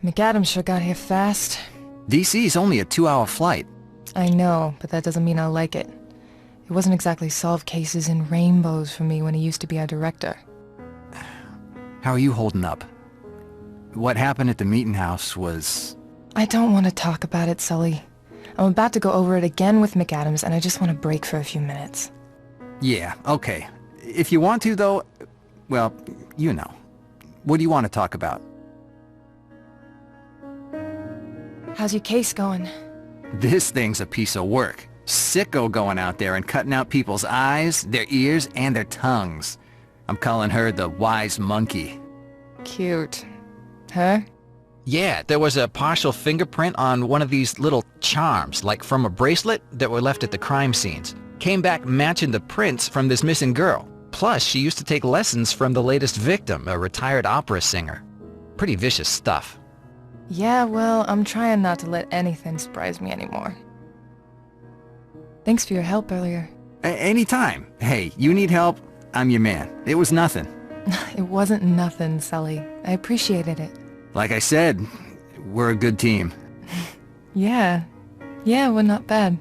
McAdams sure got here fast. DC's only a 2-hour flight. I know, but that doesn't mean I like it. It wasn't exactly solve cases in rainbows for me when he used to be our director. How are you holding up? What happened at the meeting house was... I don't want to talk about it, Sully. I'm about to go over it again with McAdams, and I just want to break for a few minutes. Yeah, okay. If you want to, though, well, you know. What do you want to talk about? How's your case going? This thing's a piece of work. Sicko going out there and cutting out people's eyes, their ears, and their tongues. I'm calling her the wise monkey. Cute. Her? Yeah, there was a partial fingerprint on one of these little charms, like from a bracelet, that were left at the crime scenes. Came back matching the prints from this missing girl. Plus, she used to take lessons from the latest victim, a retired opera singer. Pretty vicious stuff. Yeah, well, I'm trying not to let anything surprise me anymore. Thanks for your help earlier. Anytime. Hey, you need help, I'm your man. It was nothing. It wasn't nothing, Sully. I appreciated it. Like I said, we're a good team. Yeah, we're not bad.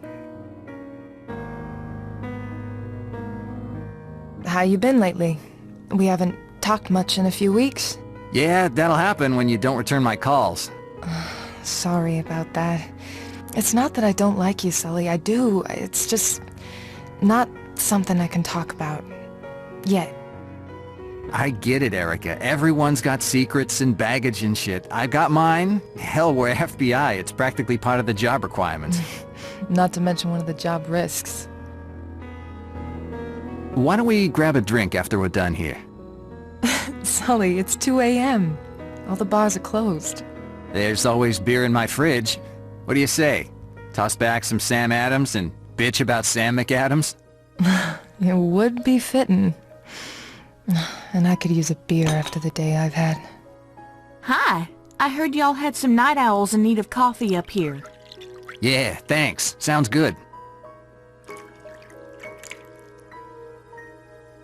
How you been lately? We haven't talked much in a few weeks. Yeah, that'll happen when you don't return my calls. Sorry about that. It's not that I don't like you, Sully. I do. It's just not something I can talk about. Yet. I get it, Erica. Everyone's got secrets and baggage and shit. I've got mine. Hell, we're FBI. It's practically part of the job requirements. Not to mention one of the job risks. Why don't we grab a drink after we're done here? Sully, it's 2 a.m. All the bars are closed. There's always beer in my fridge. What do you say? Toss back some Sam Adams and bitch about Sam McAdams? It would be fitting. And I could use a beer after the day I've had. Hi, I heard y'all had some night owls in need of coffee up here. Yeah, thanks. Sounds good.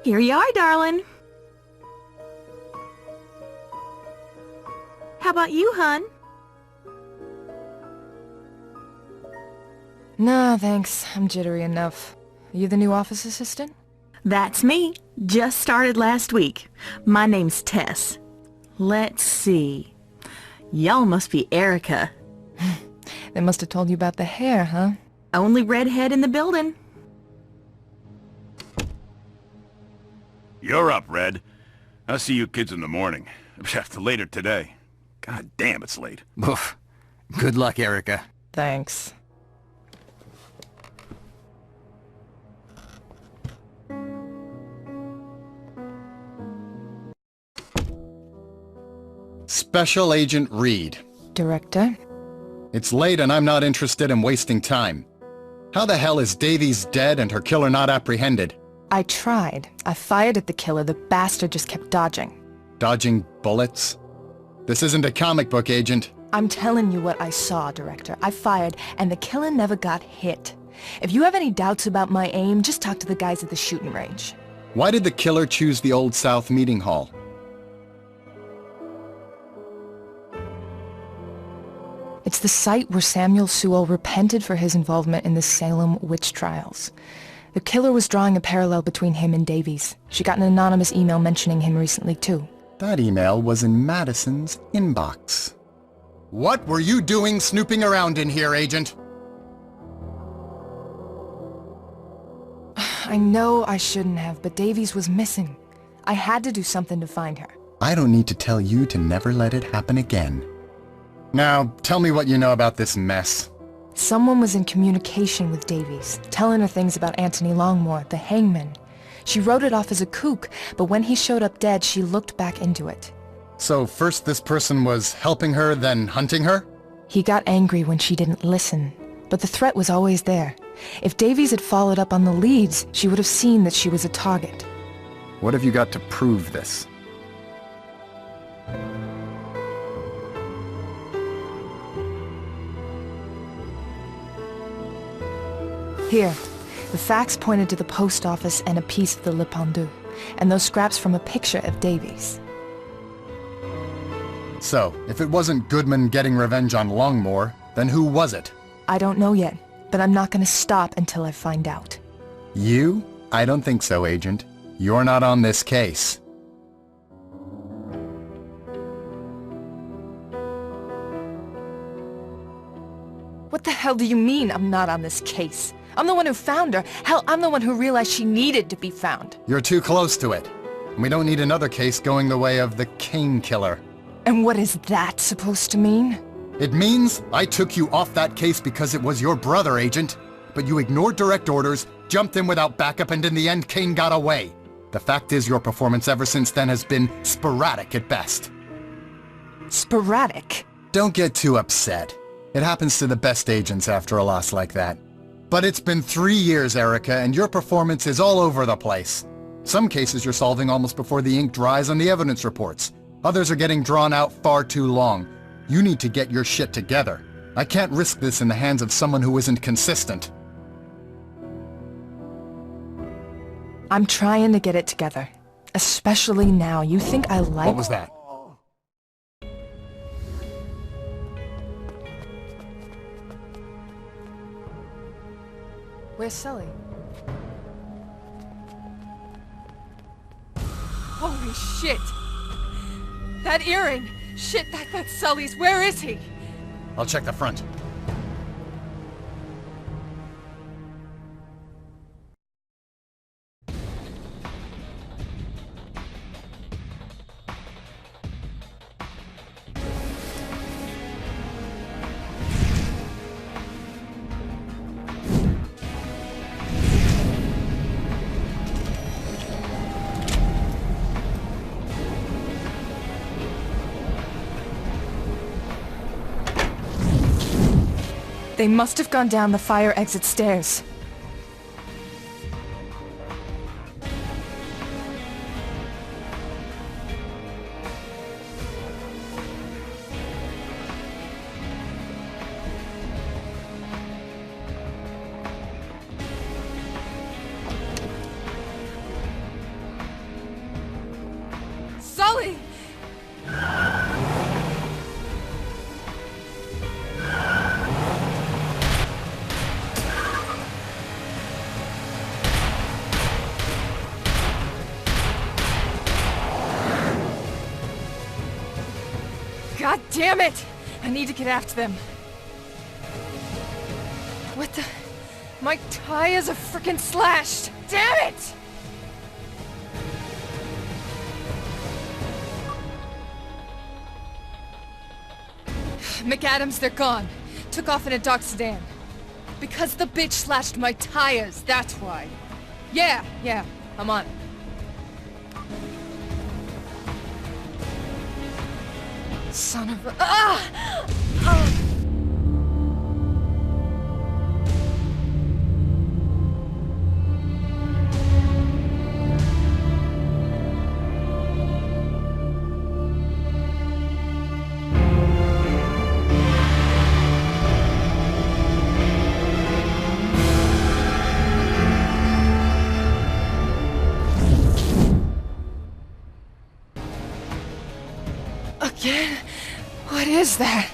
Here you are, darling. How about you, hun? No, thanks. I'm jittery enough. Are you the new office assistant? That's me. Just started last week. My name's Tess. Let's see. Y'all must be Erica. They must have told you about the hair, huh? Only redhead in the building. You're up, Red. I'll see you kids in the morning. Later today. God damn, it's late. Oof. Good luck, Erica. Thanks. Special Agent Reed. Director? It's late and I'm not interested in wasting time. How the hell is Davies dead and her killer not apprehended? I tried. I fired at the killer. The bastard just kept dodging. Dodging bullets? This isn't a comic book, Agent. I'm telling you what I saw, Director. I fired, and the killer never got hit. If you have any doubts about my aim, just talk to the guys at the shooting range. Why did the killer choose the Old South Meeting Hall? It's the site where Samuel Sewell repented for his involvement in the Salem witch trials. The killer was drawing a parallel between him and Davies. She got an anonymous email mentioning him recently, too. That email was in Madison's inbox. What were you doing snooping around in here, Agent? I know I shouldn't have, but Davies was missing. I had to do something to find her. I don't need to tell you to never let it happen again. Now, tell me what you know about this mess. Someone was in communication with Davies, telling her things about Anthony Longmore, the hangman. She wrote it off as a kook, but when he showed up dead, she looked back into it. So first this person was helping her, then hunting her? He got angry when she didn't listen, but the threat was always there. If Davies had followed up on the leads, she would have seen that she was a target. What have you got to prove this? Here, the facts pointed to the post office and a piece of the Le Pendu, and those scraps from a picture of Davies. So, if it wasn't Goodman getting revenge on Longmore, then who was it? I don't know yet, but I'm not gonna stop until I find out. You? I don't think so, Agent. You're not on this case. What the hell do you mean I'm not on this case? I'm the one who found her. Hell, I'm the one who realized she needed to be found. You're too close to it. And we don't need another case going the way of the Kane killer. And what is that supposed to mean? It means I took you off that case because it was your brother, Agent. But you ignored direct orders, jumped in without backup, and in the end, Kane got away. The fact is, your performance ever since then has been sporadic at best. Sporadic? Don't get too upset. It happens to the best agents after a loss like that. But it's been 3 years, Erica, and your performance is all over the place. Some cases you're solving almost before the ink dries on the evidence reports. Others are getting drawn out far too long. You need to get your shit together. I can't risk this in the hands of someone who isn't consistent. I'm trying to get it together. Especially now. You think I like... What was that? Where's Sully? Holy shit! That earring! Shit, that's Sully's. Where is he? I'll check the front. They must have gone down the fire exit stairs. Sully! God damn it! I need to get after them. What the... My tires are frickin' slashed! Damn it! McAdams, they're gone. Took off in a dark sedan. Because the bitch slashed my tires, that's why. Yeah, I'm on it. Son of a... Ah! Oh. Again? What is that?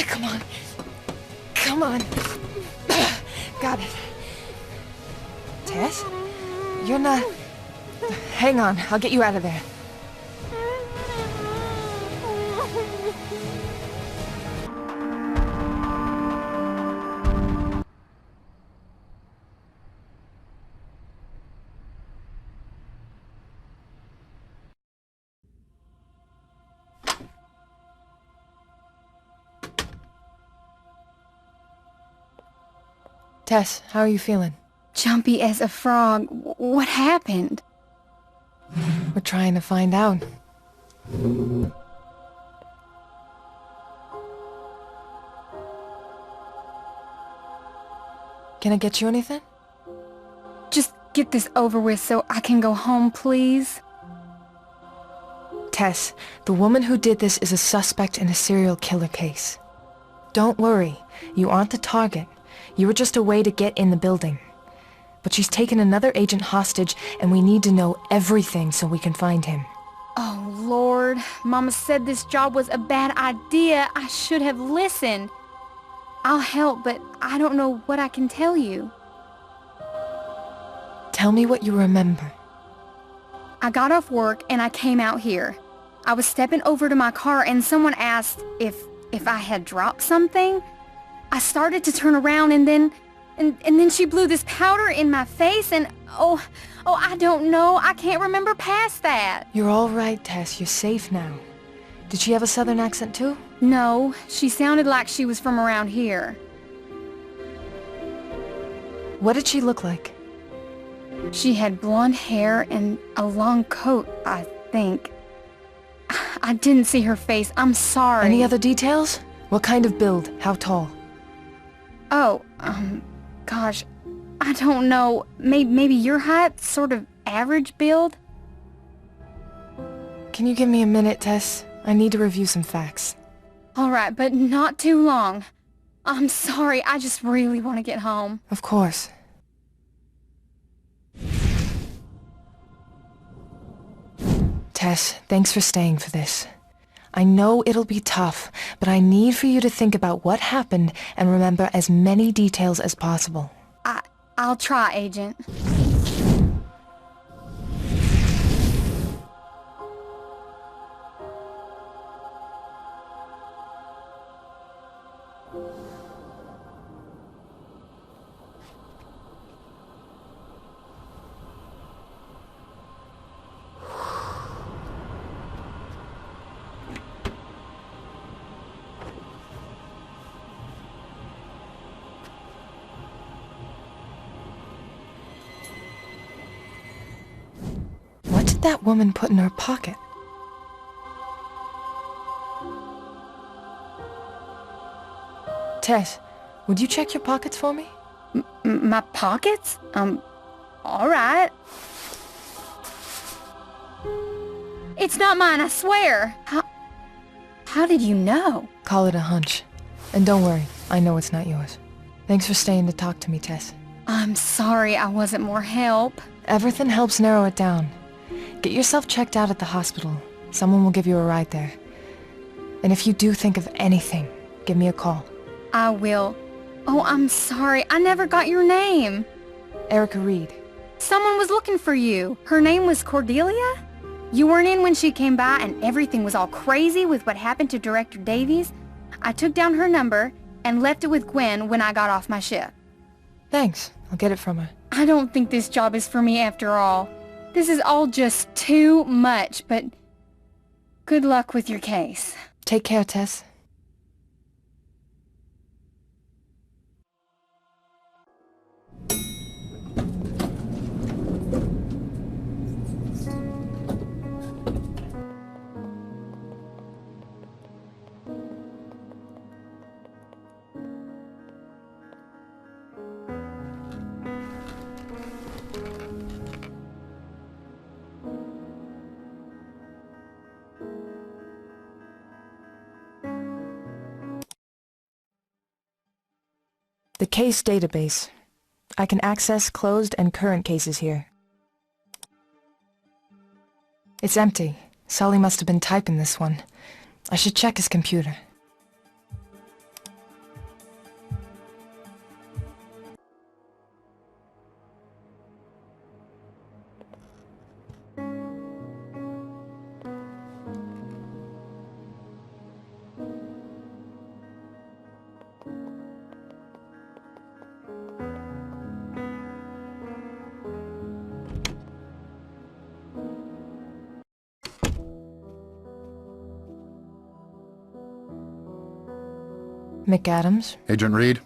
Come on. Come on. Got it. Tess? You're not... Hang on, I'll get you out of there. Tess, how are you feeling? jumpy as a frog. What happened? We're trying to find out. Can I get you anything? Just get this over with so I can go home, please. Tess, the woman who did this is a suspect in a serial killer case. Don't worry, you aren't the target. You were just a way to get in the building. But she's taken another agent hostage, and we need to know everything so we can find him. Oh, Lord. Mama said this job was a bad idea. I should have listened. I'll help, but I don't know what I can tell you. Tell me what you remember. I got off work and I came out here. I was stepping over to my car and someone asked if I had dropped something. I started to turn around and then she blew this powder in my face and oh, I don't know. I can't remember past that. You're all right, Tess. You're safe now. Did she have a southern accent too? No, she sounded like she was from around here. What did she look like? She had blonde hair and a long coat, I think. I didn't see her face. I'm sorry. Any other details? What kind of build? How tall? Oh, gosh, I don't know. Maybe your height? Sort of average build? Can you give me a minute, Tess? I need to review some facts. All right, but not too long. I'm sorry, I just really want to get home. Of course. Tess, thanks for staying for this. I know it'll be tough, but I need for you to think about what happened and remember as many details as possible. I'll try, Agent. What did that woman put in her pocket? Tess, would you check your pockets for me? My pockets? All right. It's not mine, I swear. How did you know? Call it a hunch. And don't worry, I know it's not yours. Thanks for staying to talk to me, Tess. I'm sorry I wasn't more help. Everything helps narrow it down. Get yourself checked out at the hospital. Someone will give you a ride there. And if you do think of anything, give me a call. I will. Oh, I'm sorry. I never got your name. Erica Reed. Someone was looking for you. Her name was Cordelia? You weren't in when she came by and everything was all crazy with what happened to Director Davies? I took down her number and left it with Gwen when I got off my ship. Thanks. I'll get it from her. I don't think this job is for me after all. This is all just too much, but good luck with your case. Take care, Tess. The case database. I can access closed and current cases here. It's empty. Sully must have been typing this one. I should check his computer. McAdams? Agent Reed?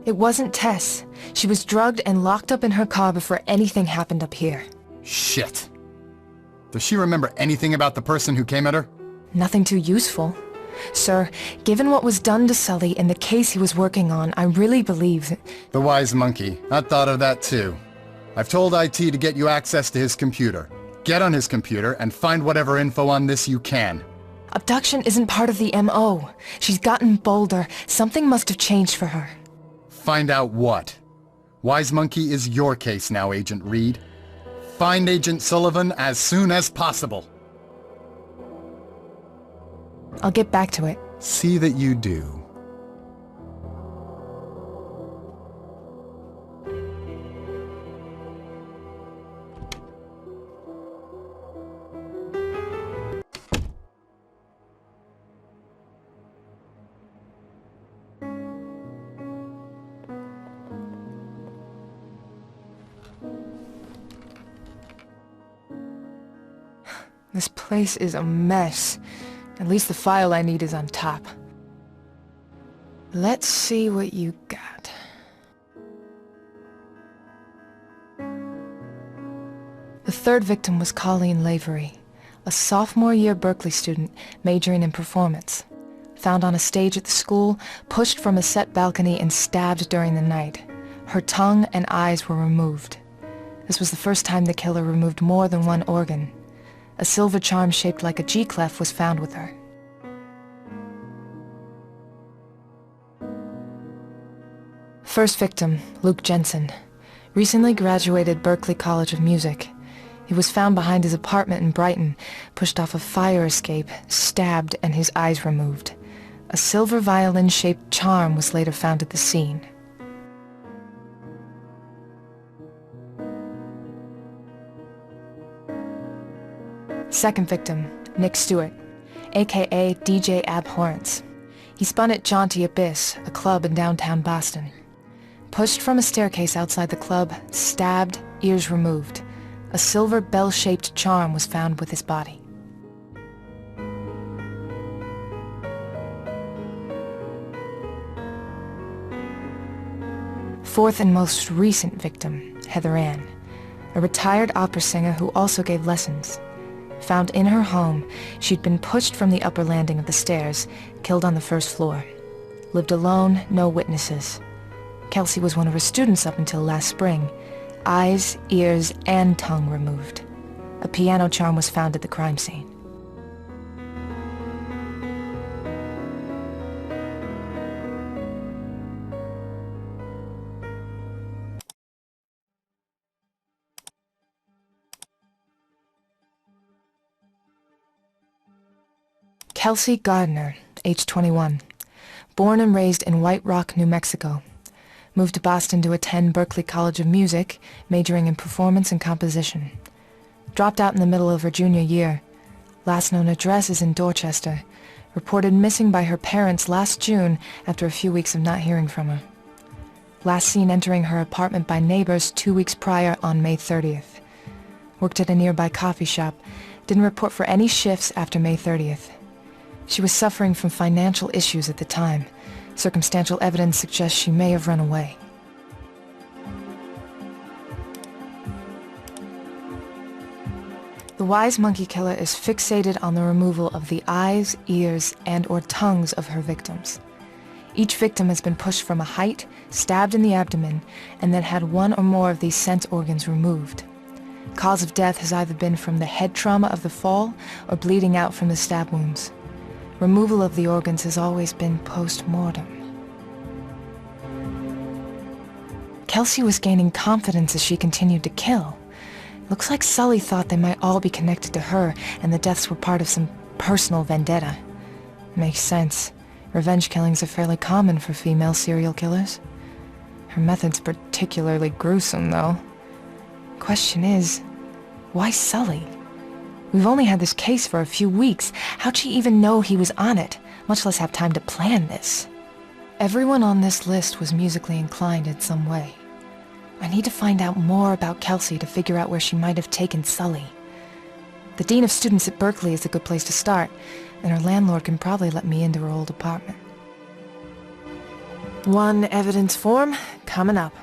It wasn't Tess. She was drugged and locked up in her car before anything happened up here. Shit. Does she remember anything about the person who came at her? Nothing too useful. Sir, given what was done to Sully in the case he was working on, I really believe that... The wise monkey. I thought of that too. I've told IT to get you access to his computer. Get on his computer and find whatever info on this you can. Abduction isn't part of the MO. She's gotten bolder. Something must have changed for her. Find out what? Wise Monkey is your case now, Agent Reed. Find Agent Sullivan as soon as possible. I'll get back to it. See that you do. This place is a mess. At least the file I need is on top. Let's see what you got. The third victim was Colleen Lavery, a sophomore-year Berkeley student majoring in performance. Found on a stage at the school, pushed from a set balcony and stabbed during the night. Her tongue and eyes were removed. This was the first time the killer removed more than one organ. A silver charm shaped like a G-clef was found with her. First victim, Luke Jensen. Recently graduated Berklee College of Music. He was found behind his apartment in Brighton, pushed off a fire escape, stabbed, and his eyes removed. A silver violin-shaped charm was later found at the scene. Second victim, Nick Stewart, aka DJ Abhorrence. He spun at Jaunty Abyss, a club in downtown Boston. Pushed from a staircase outside the club, stabbed, ears removed. A silver bell-shaped charm was found with his body. Fourth and most recent victim, Heather Ann, a retired opera singer who also gave lessons. Found in her home, she'd been pushed from the upper landing of the stairs, killed on the first floor. Lived alone, no witnesses. Kelsey was one of her students up until last spring. Eyes, ears, and tongue removed. A piano charm was found at the crime scene. Kelsey Gardner, age 21. Born and raised in White Rock, New Mexico. Moved to Boston to attend Berklee College of Music, majoring in performance and composition. Dropped out in the middle of her junior year. Last known address is in Dorchester. Reported missing by her parents last June after a few weeks of not hearing from her. Last seen entering her apartment by neighbors 2 weeks prior on May 30th. Worked at a nearby coffee shop. Didn't report for any shifts after May 30th. She was suffering from financial issues at the time. Circumstantial evidence suggests she may have run away. The wise monkey killer is fixated on the removal of the eyes, ears, and/or tongues of her victims. Each victim has been pushed from a height, stabbed in the abdomen, and then had one or more of these sense organs removed. Cause of death has either been from the head trauma of the fall or bleeding out from the stab wounds. Removal of the organs has always been post-mortem. Kelsey was gaining confidence as she continued to kill. Looks like Sully thought they might all be connected to her, and the deaths were part of some personal vendetta. Makes sense. Revenge killings are fairly common for female serial killers. Her method's particularly gruesome, though. Question is, why Sully? We've only had this case for a few weeks. How'd she even know he was on it, much less have time to plan this? Everyone on this list was musically inclined in some way. I need to find out more about Kelsey to figure out where she might have taken Sully. The dean of students at Berklee is a good place to start, and her landlord can probably let me into her old apartment. One evidence form coming up.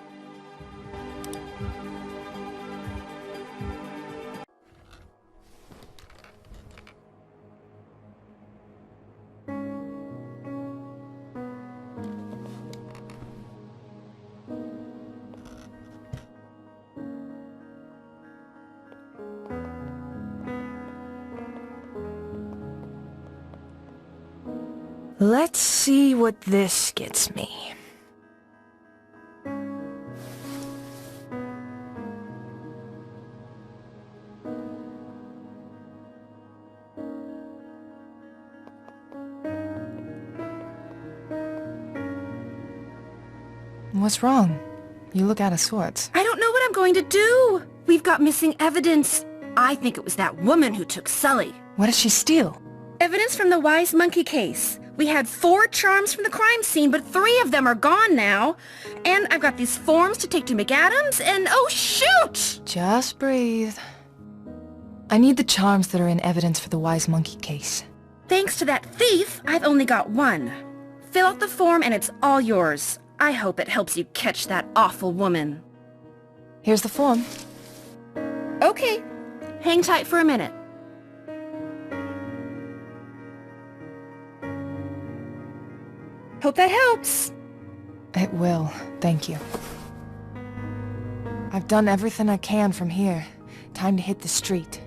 Let's see what this gets me. What's wrong? You look out of sorts. I don't know what I'm going to do. We've got missing evidence. I think it was that woman who took Sully. What did she steal? Evidence from the wise monkey case. We had 4 charms from the crime scene, but 3 of them are gone now. And I've got these forms to take to McAdams, and oh shoot! Just breathe. I need the charms that are in evidence for the wise monkey case. Thanks to that thief, I've only got 1. Fill out the form and it's all yours. I hope it helps you catch that awful woman. Here's the form. Okay. Hang tight for a minute. Hope that helps. It will, thank you. I've done everything I can from here. Time to hit the street.